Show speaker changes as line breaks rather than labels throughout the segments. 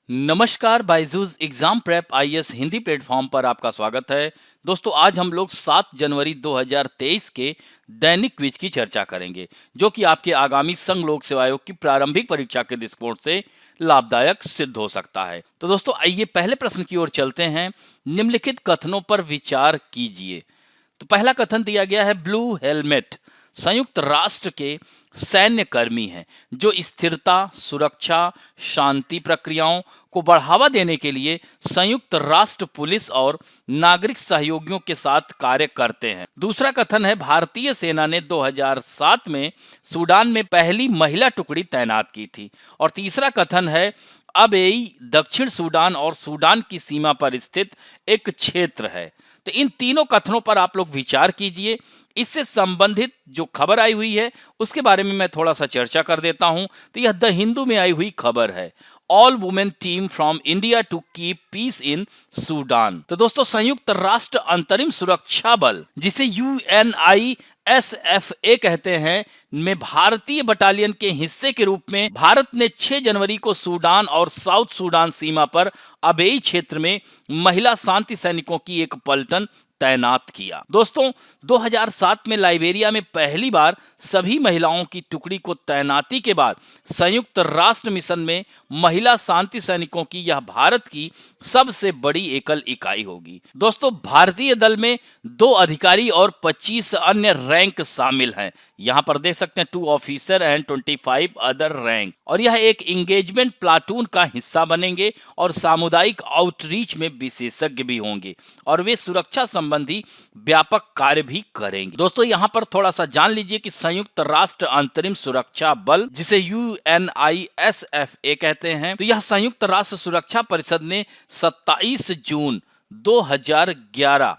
नमस्कार, Byju's exam prep IAS Hindi platform पर आपका स्वागत है। दोस्तों, आज हम लोग 7 जनवरी 2023 के दैनिक क्विज की चर्चा करेंगे, जो कि आपके आगामी संघ लोक सेवा आयोग की प्रारंभिक परीक्षा के दृष्टिकोण से लाभदायक सिद्ध हो सकता है। तो दोस्तों, आइए पहले प्रश्न की ओर चलते हैं। निम्नलिखित कथनों पर विचार कीजिए। तो पहला कथन दिया गया है, ब्लू हेलमेट संयुक्त राष्ट्र के सैन्य कर्मी हैं जो स्थिरता, सुरक्षा, शांति प्रक्रियाओं को बढ़ावा देने के लिए संयुक्त राष्ट्र पुलिस और नागरिक सहयोगियों के साथ कार्य करते हैं। दूसरा कथन है, भारतीय सेना ने 2007 में सूडान में पहली महिला टुकड़ी तैनात की थी। और तीसरा कथन है, अबेई दक्षिण सूडान और सूडान की सीमा पर स्थित एक क्षेत्र है। तो इन तीनों कथनों पर आप लोग विचार कीजिए। इससे संबंधित जो खबर आई हुई है उसके बारे में मैं थोड़ा सा चर्चा कर देता हूं। तो यह द हिंदू में आई हुई खबर है, all women team from India to keep peace in Sudan. तो दोस्तों, संयुक्त राष्ट्र अंतरिम सुरक्षा बल, जिसे UNISFA कहते हैं, में भारतीय बटालियन के हिस्से के रूप में भारत ने 6 जनवरी को सूडान और साउथ सूडान सीमा पर अबेई क्षेत्र में महिला शांति सैनिकों की एक पलटन तैनात किया। दोस्तों, 2007 में लाइबेरिया में पहली बार सभी महिलाओं की टुकड़ी को तैनाती के बाद संयुक्त राष्ट्र मिशन में महिला शांति सैनिकों की यह भारत की सबसे बड़ी एकल इकाई होगी। दोस्तों, भारतीय दल में 2 अधिकारी और 25 अन्य रैंक शामिल हैं। यहां पर देख सकते हैं 2 ऑफिसर एंड 25 अदर रैंक। और यह एक इंगेजमेंट प्लाटून का हिस्सा बनेंगे और सामुदायिक आउटरीच में विशेषज्ञ भी होंगे और वे सुरक्षा संबंधी व्यापक कार्य भी करेंगे। दोस्तों, यहां पर थोड़ा सा जान लीजिए कि संयुक्त राष्ट्र अंतरिम सुरक्षा बल, जिसे UNISFA कहते हैं, तो यह संयुक्त राष्ट्र सुरक्षा परिषद ने 27 जून 2011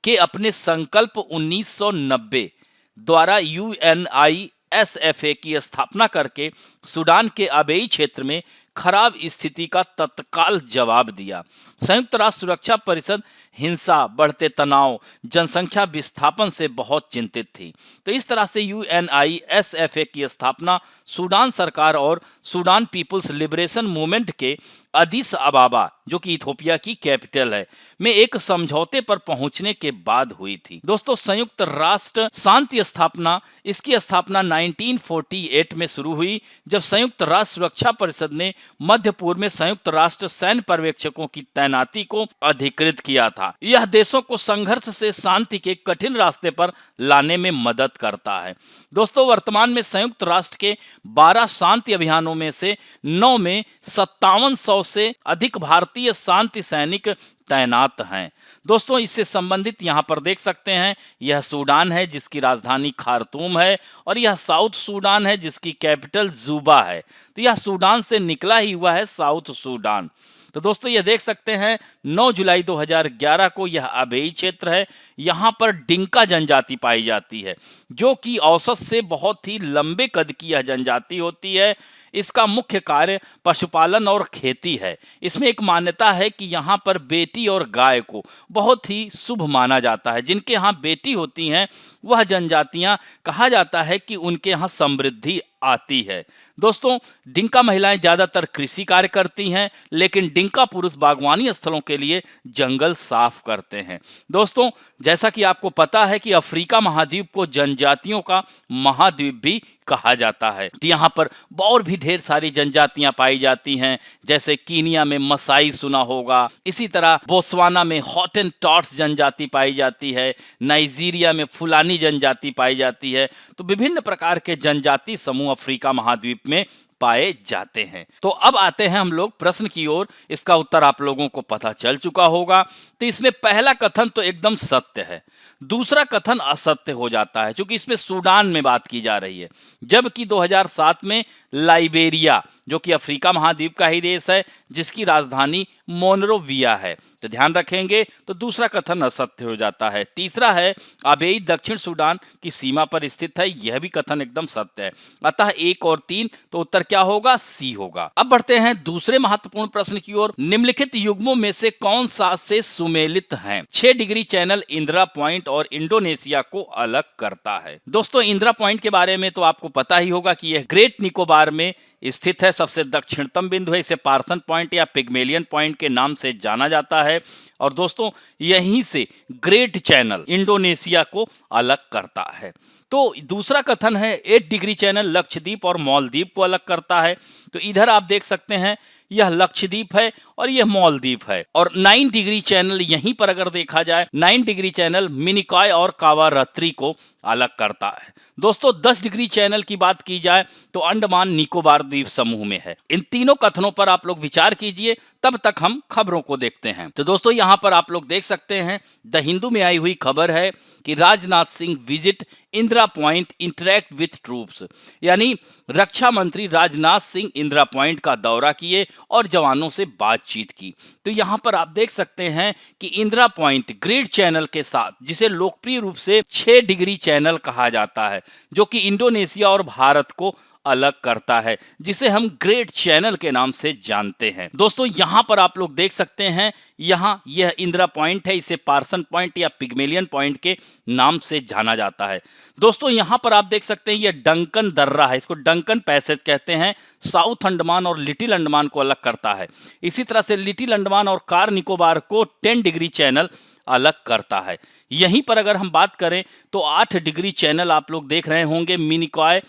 के अपने संकल्प 1990 द्वारा UNISFA की स्थापना करके सूडान के अबेई क्षेत्र में खराब स्थिति का तत्काल जवाब दिया। संयुक्त राष्ट्र सुरक्षा परिषद हिंसा, बढ़ते तनाव, जनसंख्या विस्थापन से बहुत चिंतित थी। तो इस तरह से UNISFA की स्थापना सूडान सरकार और सूडान पीपुल्स लिबरेशन मूवमेंट के अदीस अबाबा, जो कि इथोपिया की कैपिटल है, में एक समझौते पर पहुंचने के बाद हुई थी। दोस्तों, संयुक्त राष्ट्र शांति स्थापना, इसकी स्थापना 1948 में शुरू हुई, जब संयुक्त राष्ट्र सुरक्षा परिषद ने मध्य पूर्व में संयुक्त राष्ट्र सैन्य पर्यवेक्षकों की तैनाती को अधिकृत किया था। यह देशों को संघर्ष से शांति के कठिन रास्ते पर लाने में मदद करता है। दोस्तों, वर्तमान में संयुक्त राष्ट्र के 12 शांति अभियानों में से 9 में 5700 से अधिक भारतीय शांति सैनिक तैनात हैं। दोस्तों, इससे संबंधित यहां पर देख सकते हैं, यह सूडान है जिसकी राजधानी खार्तूम है और यह साउथ सूडान है जिसकी कैपिटल जूबा है। तो यह सूडान से निकला ही हुआ है साउथ सूडान। तो दोस्तों, ये देख सकते हैं 9 जुलाई 2011 को यह अबेई क्षेत्र है। यहाँ पर डिंका जनजाति पाई जाती है, जो कि औसत से बहुत ही लंबे कद की यह जनजाति होती है। इसका मुख्य कार्य पशुपालन और खेती है। इसमें एक मान्यता है कि यहाँ पर बेटी और गाय को बहुत ही शुभ माना जाता है। जिनके यहाँ बेटी होती हैं वह जनजातियाँ, कहा जाता है कि उनके यहाँ समृद्धि आती है। दोस्तों, डिंका महिलाएं ज्यादातर कृषि कार्य करती हैं, लेकिन डिंका पुरुष बागवानी स्थलों के लिए जंगल साफ करते हैं। दोस्तों, जैसा कि आपको पता है कि अफ्रीका महाद्वीप को जनजातियों का महाद्वीप भी कहा जाता है। तो यहाँ पर और भी ढेर सारी जनजातियां पाई जाती हैं, जैसे कीनिया में मसाई सुना होगा, इसी तरह बोत्सवाना में हॉटेनटॉट्स जनजाति पाई जाती है, नाइजीरिया में फुलानी जनजाति पाई जाती है। तो विभिन्न प्रकार के जनजाति समूह अफ्रीका महाद्वीप में पाए जाते हैं। तो अब आते हैं हम लोग प्रश्न की ओर। इसका उत्तर आप लोगों को पता चल चुका होगा। तो इसमें पहला कथन तो एकदम सत्य है, दूसरा कथन असत्य हो जाता है, क्योंकि इसमें सूडान में बात की जा रही है, जबकि 2007 में लाइबेरिया, जो कि अफ्रीका महाद्वीप का ही देश है, जिसकी राजधानी मोनरोविया है। तो ध्यान रखेंगे, तो दूसरा कथन असत्य हो जाता है। तीसरा है, अबेई दक्षिण सूडान की सीमा पर स्थित है, यह भी कथन एकदम सत्य है। अतः 1 और 3, तो उत्तर क्या होगा? सी होगा। अब बढ़ते हैं दूसरे महत्वपूर्ण प्रश्न की ओर। निम्नलिखित युग्मों में से कौन सा से सुमेलित है? 6 डिग्री चैनल इंदिरा पॉइंट और इंडोनेशिया को अलग करता है। दोस्तों, इंदिरा पॉइंट के बारे में तो आपको पता ही होगा कि यह ग्रेट निकोबार में स्थित है, सबसे दक्षिणतम बिंदु है। इसे पार्सन पॉइंट या पिग्मेलियन पॉइंट के नाम से जाना जाता है। और दोस्तों यहीं से ग्रेट चैनल इंडोनेशिया को अलग करता है। तो दूसरा कथन है 8 डिग्री चैनल लक्षद्वीप और मालदीव को अलग करता है। तो इधर आप देख सकते हैं यह लक्षद्वीप है और यह मालदीव है। और 9 डिग्री चैनल यहीं पर अगर देखा जाए 9 डिग्री चैनल मिनिकॉय और कावारत्ती को अलग करता है। दोस्तों 10 डिग्री चैनल की बात की जाए तो अंडमान निकोबार द्वीप समूह में है। इन तीनों कथनों पर आप लोग विचार कीजिए, तब तक हम खबरों को देखते हैं। तो दोस्तों यहां पर आप लोग देख सकते हैं द हिंदू में आई हुई खबर है कि Rajnath Singh visit Indira point interact with troops, यानी रक्षा मंत्री राजनाथ सिंह इंदिरा पॉइंट का दौरा किए और जवानों से बातचीत की। तो यहां पर आप देख सकते हैं कि इंदिरा पॉइंट ग्रेट चैनल के साथ, जिसे लोकप्रिय रूप से 6 डिग्री चैनल कहा जाता है, जो कि इंडोनेशिया और भारत को अलग करता है, जिसे हम ग्रेट चैनल के नाम से जानते हैं। दोस्तों यहां पर आप लोग देख सकते हैं यहां यह इंदिरा पॉइंट है, इसे पार्सन पॉइंट या पिग्मेलियन पॉइंट के नाम से जाना जाता है। दोस्तों यहां पर आप देख सकते हैं यह डंकन दर्रा है, इसको डंकन पैसेज कहते हैं, साउथ अंडमान और लिटिल अंडमान को अलग करता है। इसी तरह से लिटिल अंडमान और कार निकोबार को 10 डिग्री चैनल अलग करता है। यहीं पर अगर हम बात करें तो 8 डिग्री चैनल आप लोग देख रहे होंगे मिनिकॉय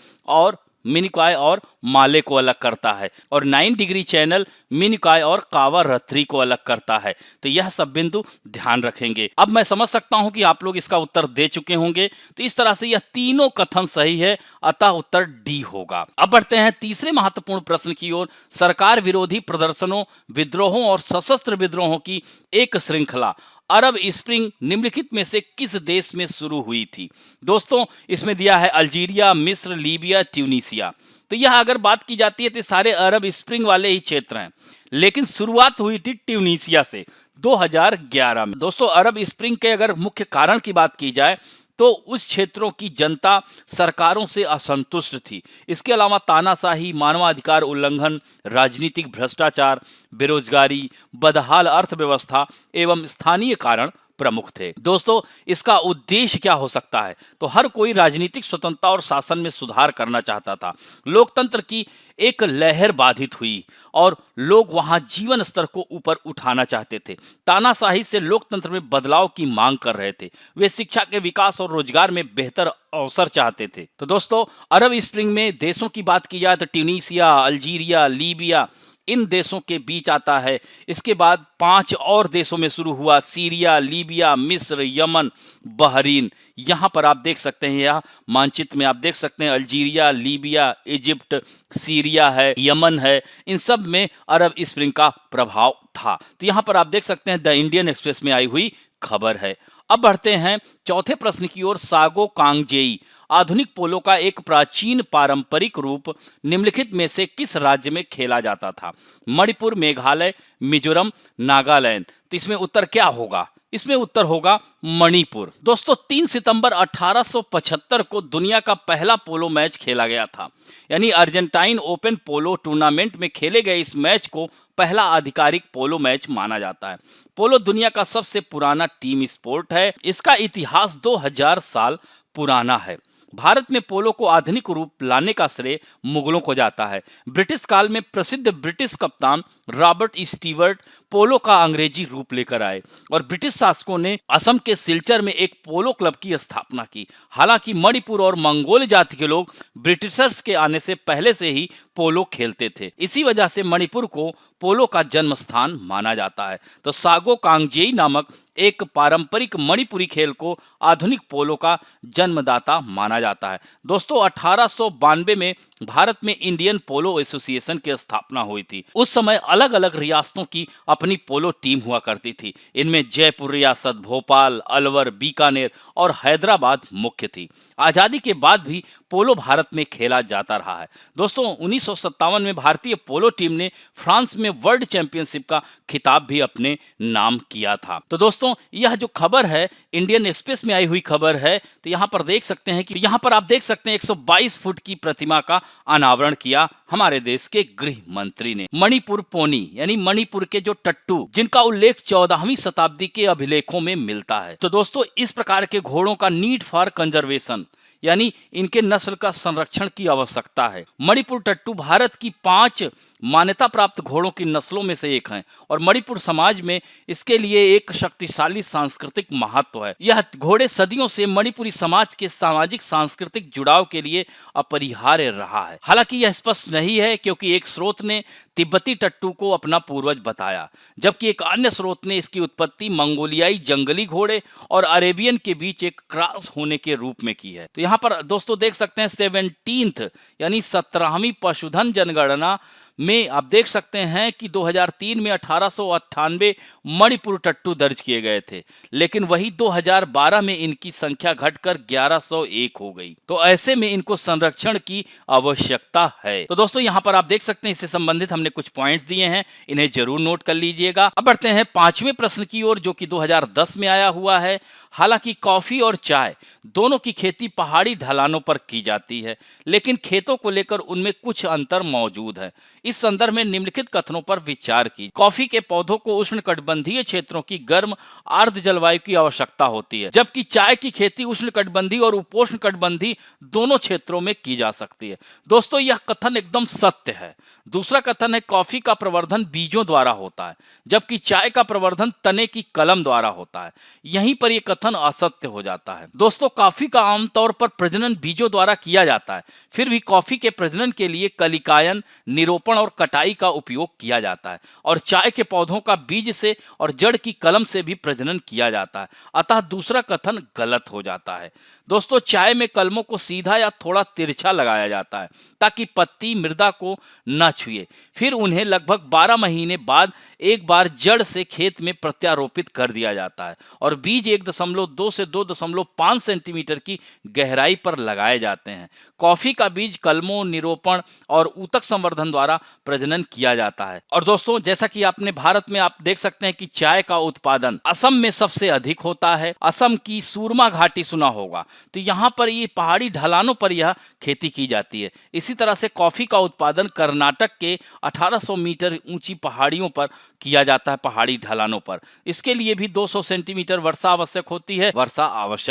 और माले को अलग करता है। और 9 डिग्री चैनल मिनिकॉय और कावारत्ती को अलग करता है। तो यह सब बिंदु ध्यान रखेंगे। अब मैं समझ सकता हूं कि आप लोग इसका उत्तर दे चुके होंगे। तो इस तरह से यह तीनों कथन सही है, अतः उत्तर डी होगा। अब बढ़ते हैं तीसरे महत्वपूर्ण प्रश्न की ओर। सरकार विरोधी प्रदर्शनों, विद्रोहों और सशस्त्र विद्रोहों की एक श्रृंखला अरब स्प्रिंग निम्नलिखित में से किस देश में शुरू हुई थी? दोस्तों इसमें दिया है अल्जीरिया, मिस्र, लीबिया, ट्यूनीसिया। तो यह अगर बात की जाती है तो सारे अरब स्प्रिंग वाले ही क्षेत्र हैं, लेकिन शुरुआत हुई थी ट्यूनीसिया से 2011 में। दोस्तों अरब स्प्रिंग के अगर मुख्य कारण की बात की जाए तो उस क्षेत्रों की जनता सरकारों से असंतुष्ट थी। इसके अलावा तानाशाही, मानवाधिकार उल्लंघन, राजनीतिक भ्रष्टाचार, बेरोजगारी, बदहाल अर्थव्यवस्था एवं स्थानीय कारण प्रमुख थे। दोस्तों इसका उद्देश्य क्या हो सकता है? तो हर कोई राजनीतिक स्वतंत्रता और शासन में सुधार करना चाहता था। लोकतंत्र की एक लहर बाधित हुई और लोग वहां जीवन स्तर को ऊपर उठाना चाहते थे। तानाशाही से लोकतंत्र में बदलाव की मांग कर रहे थे। वे शिक्षा के विकास और रोजगार में बेहतर अवसर चाहते थे। तो दोस्तों अरब स्प्रिंग में देशों की बात की जाए तो ट्यूनीसिया, अल्जीरिया, लीबिया इन देशों के बीच आता है। इसके बाद 5 और देशों में शुरू हुआ, सीरिया, लीबिया, मिस्र, यमन, बहरीन। यहाँ पर आप देख सकते हैं, यह मानचित्र में आप देख सकते हैं अल्जीरिया, लीबिया, इजिप्ट, सीरिया है, यमन है, इन सब में अरब स्प्रिंग का प्रभाव था। तो यहाँ पर आप देख सकते हैं द इंडियन एक्सप्रेस में आई हुई खबर है। अब बढ़ते हैं चौथे प्रश्न की ओर। सागो कांगजेई आधुनिक पोलो का एक प्राचीन पारंपरिक रूप निम्नलिखित में से किस राज्य में खेला जाता था? मणिपुर, मेघालय, मिजोरम, नागालैंड। तो इसमें उत्तर क्या होगा? इसमें उत्तर होगा मणिपुर। दोस्तों 3 सितंबर 1875 को दुनिया का पहला पोलो मैच खेला गया था, यानी अर्जेंटाइन ओपन पोलो टूर्नामेंट में खेले गए इस मैच को पहला आधिकारिक पोलो मैच माना जाता है। पोलो दुनिया का सबसे पुराना टीम स्पोर्ट है। इसका इतिहास 2000 साल पुराना है। भारत में पोलो को आधुनिक रूप लाने का श्रेय मुगलों को जाता है। ब्रिटिश काल में प्रसिद्ध ब्रिटिश कप्तान रॉबर्ट स्टीवर्ट पोलो का अंग्रेजी रूप लेकर आए और ब्रिटिश शासकों ने असम के सिलचर में एक पोलो क्लब की स्थापना की। हालांकि मणिपुर और मंगोल जाति के लोग ब्रिटिशर्स के आने से पहले से ही पोलो खेलते थे। इसी वजह से मणिपुर को पोलो का जन्म स्थान माना जाता है। तो सागो कांगजेई नामक एक पारंपरिक मणिपुरी खेल को आधुनिक पोलो का जन्मदाता माना जाता है। दोस्तों 1892 में भारत में इंडियन पोलो एसोसिएशन की स्थापना हुई थी। उस समय अलग अलग रियासतों की अपनी पोलो टीम हुआ करती थी। इनमें जयपुर रियासत, भोपाल, अलवर, बीकानेर और हैदराबाद मुख्य थी। आजादी के बाद भी पोलो भारत में खेला जाता रहा है। दोस्तों 1957 में भारतीय पोलो टीम ने फ्रांस में वर्ल्ड चैंपियनशिप का खिताब भी अपने नाम किया था। तो दोस्तों यह जो खबर है इंडियन एक्सप्रेस में आई हुई खबर है। तो यहाँ पर देख सकते हैं कि यहाँ पर आप देख सकते हैं 122 फुट की प्रतिमा का अनावरण किया हमारे देश के गृह मंत्री ने। मणिपुर पोनी यानी मणिपुर के जो टट्टू, जिनका उल्लेख 14वीं शताब्दी के अभिलेखों में मिलता है। तो दोस्तों इस प्रकार के घोड़ों का नीड फॉर कंजर्वेशन यानी इनके नस्ल का संरक्षण की आवश्यकता है। मणिपुर टट्टू भारत की 5 मान्यता प्राप्त घोड़ों की नस्लों में से एक हैं और मणिपुर समाज में इसके लिए एक शक्तिशाली सांस्कृतिक महत्व है। यह घोड़े सदियों से मणिपुरी समाज के सामाजिक सांस्कृतिक जुड़ाव के लिए अपरिहार्य रहा है। हालांकि यह स्पष्ट नहीं है क्योंकि एक स्रोत ने तिब्बती टट्टू को अपना पूर्वज बताया, जबकि एक अन्य स्रोत ने इसकी उत्पत्ति मंगोलियाई जंगली घोड़े और अरेबियन के बीच एक क्रॉस होने के रूप में की है। तो यहाँ पर दोस्तों देख सकते हैं 17th यानी 17वीं पशुधन जनगणना में आप देख सकते हैं कि 2003 में 1898 मणिपुर टट्टू दर्ज किए गए थे, लेकिन वही 2012 में इनकी संख्या घटकर 1101 हो गई। तो ऐसे में इनको संरक्षण की आवश्यकता है। तो दोस्तों यहाँ पर आप देख सकते हैं, इससे संबंधित हमने कुछ पॉइंट्स दिए हैं, इन्हें जरूर नोट कर लीजिएगा। अब बढ़ते हैं 5वें प्रश्न की ओर, जो कि 2010 में आया हुआ है। हालांकि कॉफी और चाय दोनों की खेती पहाड़ी ढलानों पर की जाती है, लेकिन खेतों को लेकर उनमें कुछ अंतर मौजूद है। इस संदर्भ में निम्नलिखित कथनों पर विचार की। कॉफी के पौधों को उष्णकटिबंधीय क्षेत्रों की गर्म आर्द्र जलवायु की आवश्यकता होती है, जबकि चाय की खेती उष्णकटिबंधीय और उपोष्णकटिबंधीय दोनों क्षेत्रों में की जा सकती है। दोस्तों यह कथन एकदम सत्य है। दूसरा कथन है कॉफी का प्रवर्धन बीजों द्वारा होता है, जबकि चाय का प्रवर्धन तने की कलम द्वारा होता है। यहीं पर यह कथन असत्य हो जाता है। दोस्तों कॉफी का आमतौर पर प्रजनन बीजों द्वारा किया जाता है, फिर भी कॉफी के प्रजनन के लिए कलिकायन, निरोपण और कटाई का उपयोग किया जाता है, और चाय के पौधों का बीज से और जड़ की कलम से भी प्रजनन किया जाता है। अतः दूसरा कथन गलत हो जाता है। दोस्तों चाय में कलमों को सीधा या थोड़ा तिरछा लगाया जाता है ताकि पत्ती मृदा को न छुए, फिर उन्हें लगभग 12 महीने बाद एक बार जड़ से खेत में प्रत्यारोपित कर दिया जाता है और बीज 1.2 से 2.5 सेंटीमीटर की गहराई पर लगाए जाते हैं। कॉफी का बीज कलमों, निरोपण और ऊतक संवर्धन द्वारा प्रजनन किया जाता है। और दोस्तों जैसा कि आपने भारत में आप देख सकते हैं कि चाय का उत्पादन असम में सबसे अधिक होता है। असम की सूरमा घाटी सुना होगा, तो यहाँ पर ये पहाड़ी ढलानों पर यह खेती की जाती है। इसी तरह से कॉफी का उत्पादन कर्नाटक के 1800 मीटर ऊंची पहाड़ियों पर किया जाता है, पहाड़ी ढलानों पर। इसके लिए भी 200 सेंटीमीटर वर्षा आवश्यक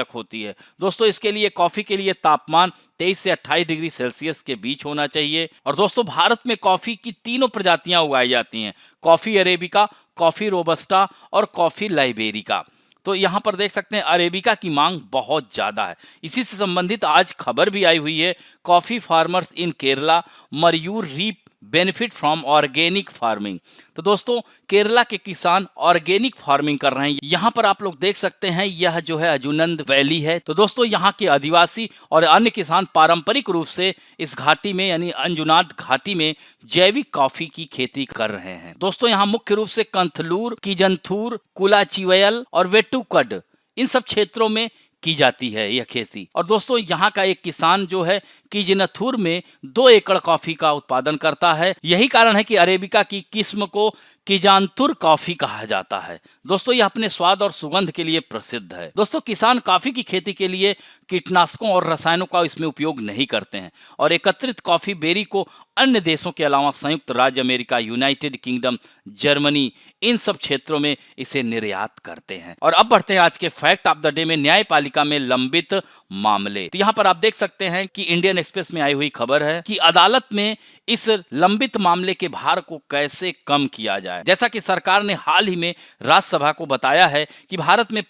होती है। दोस्तों इसके लिए कॉफी के लिए तापमान 23 से 28 डिग्री सेल्सियस के बीच होना चाहिए। और दोस्तों भारत में कॉफी की 3 प्रजातियां उगाई जाती हैं, कॉफी अरेबिका, कॉफी रोबस्टा और कॉफी लाइबेरिका। तो यहाँ पर देख सकते हैं अरेबिका की मांग बहुत ज़्यादा है। इसी से संबंधित आज खबर भी आई हुई है, coffee farmers in Kerala may reap benefit from organic farming. तो दोस्तों केरला के किसान ऑर्गेनिक फार्मिंग कर रहे हैं। यहाँ पर आप लोग देख सकते हैं, यह जो है अजुनंद वैली है। तो दोस्तों यहाँ के आदिवासी और अन्य किसान पारंपरिक रूप से इस घाटी में यानी अंजुनाद घाटी में जैविक कॉफी की खेती कर रहे हैं। दोस्तों यहाँ मुख्य रूप से कंथलूर, किजंथूर, कुलाचिवयल और वेटुकड इन सब क्षेत्रों में की जाती है यह खेती। और दोस्तों यहाँ का एक किसान जो है किजनथुर में 2 एकड़ कॉफी का उत्पादन करता है। यही कारण है कि अरेबिका की किस्म को किजानतुर कॉफी कहा जाता है। दोस्तों यह अपने स्वाद और सुगंध के लिए प्रसिद्ध है। दोस्तों किसान कॉफी की खेती के लिए कीटनाशकों और रसायनों का इसमें उपयोग नहीं करते हैं और एकत्रित कॉफी बेरी को अन्य देशों के अलावा संयुक्त राज्य America, United kingdom, Germany in सब क्षेत्रों में इसे निर्यात करते हैं। और अब बढ़ते हैं आज के फैक्ट ऑफ द डे में, न्यायपालिका में लंबित मामले। तो यहाँ पर आप देख सकते हैं कि इंडियन एक्सप्रेस में आई हुई खबर है कि अदालत में इस लंबित मामले के भार को कैसे कम किया जाए। जैसा कि सरकार ने हाल ही में राज्यसभा को बताया है कि भारत में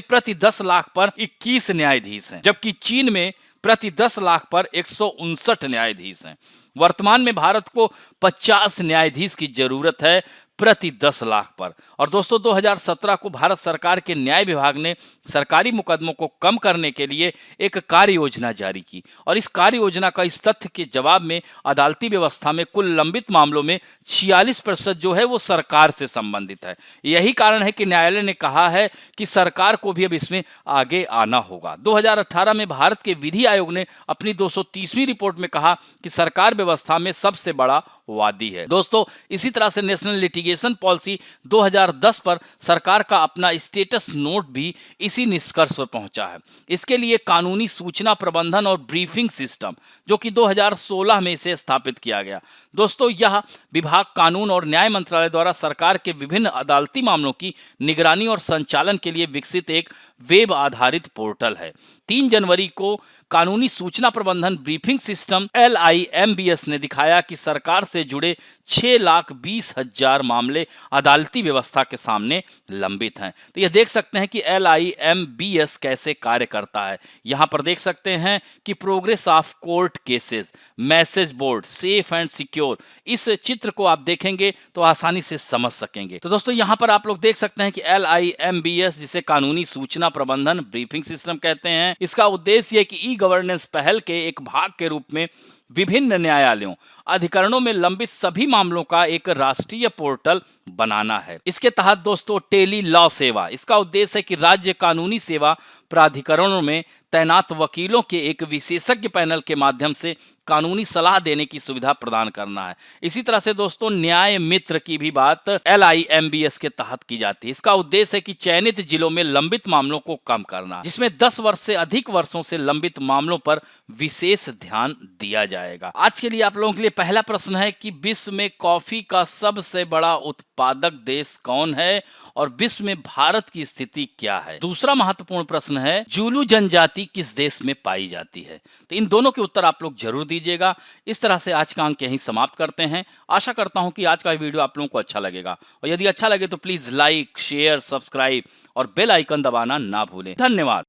प्रति 10 लाख पर 21 न्यायाधीश हैं, जबकि चीन में प्रति 10 लाख पर 159 न्यायाधीश हैं। वर्तमान में भारत को 50 न्यायाधीश की जरूरत है प्रति 10 लाख पर। और दोस्तों 2017 को भारत सरकार के न्याय विभाग ने सरकारी मुकदमों को कम करने के लिए एक कार्य योजना जारी की और इस कार्य योजना का इस तथ्य के जवाब में अदालती व्यवस्था में कुल लंबित मामलों में 46% जो है वो सरकार से संबंधित है। यही कारण है कि न्यायालय ने कहा है कि सरकार को भी अब इसमें आगे आना होगा। 2018 में भारत के विधि आयोग ने अपनी 230वीं रिपोर्ट में कहा कि सरकार व्यवस्था में सबसे बड़ा वादी है। दोस्तों इसी तरह से नेशनल लिटिगेशन पॉलिसी 2010 पर सरकार का अपना स्टेटस नोट भी इसी निष्कर्ष पर पहुंचा है। इसके लिए कानूनी सूचना प्रबंधन और ब्रीफिंग सिस्टम जो कि 2016 में इसे स्थापित किया गया। दोस्तों यह विभाग कानून और न्याय मंत्रालय द्वारा सरकार के विभिन्न अदालती मामलों की निगरानी और संचालन के लिए विकसित एक वेब आधारित पोर्टल है। 3 जनवरी को कानूनी सूचना प्रबंधन ब्रीफिंग सिस्टम LIMBS ने दिखाया कि सरकार से जुड़े 6,20,000 मामले अदालती व्यवस्था के सामने लंबित हैं। तो यह देख सकते हैं कि LIMBS कैसे कार्य करता है। यहाँ पर देख सकते हैं कि progress of court cases, message board, safe and secure, इस चित्र को आप देखेंगे तो आसानी से समझ सकेंगे। तो दोस्तों यहाँ पर आप लोग देख सकते हैं कि LIMBS, जिसे कानूनी सूचना प्रबंधन ब्रीफिंग सिस्टम कहते हैं, इसका उद्देश्य है कि ई गवर्नेंस पहल के एक भाग के रूप में विभिन्न न्यायालयों, अधिकरणों में लंबित सभी मामलों का एक राष्ट्रीय पोर्टल बनाना है। इसके तहत दोस्तों टेली लॉ सेवा, इसका उद्देश्य है कि राज्य कानूनी सेवा प्राधिकरणों में तैनात वकीलों के एक विशेषज्ञ पैनल के माध्यम से कानूनी सलाह देने की सुविधा प्रदान करना है। इसी तरह से दोस्तों न्याय मित्र की भी बात LIMBS के तहत की जाती है। इसका उद्देश्य है कि चयनित जिलों में लंबित मामलों को कम करना, जिसमें 10 वर्ष से अधिक वर्षों से लंबित मामलों पर विशेष ध्यान दिया जाएगा। आज के लिए आप लोगों के लिए पहला प्रश्न है कि विश्व में कॉफी का सबसे बड़ा उत्पादक देश कौन है और विश्व में भारत की स्थिति क्या है। दूसरा महत्वपूर्ण प्रश्न है जूलू जनजाति किस देश में पाई जाती है। तो इन दोनों के उत्तर आप लोग जरूर दीजिएगा। इस तरह से आज का अंक यहीं समाप्त करते हैं। आशा करता हूं कि आज का वीडियो आप लोगों को अच्छा लगेगा, और यदि अच्छा लगे तो प्लीज लाइक, शेयर, सब्सक्राइब और बेल आइकन दबाना ना भूलें। धन्यवाद।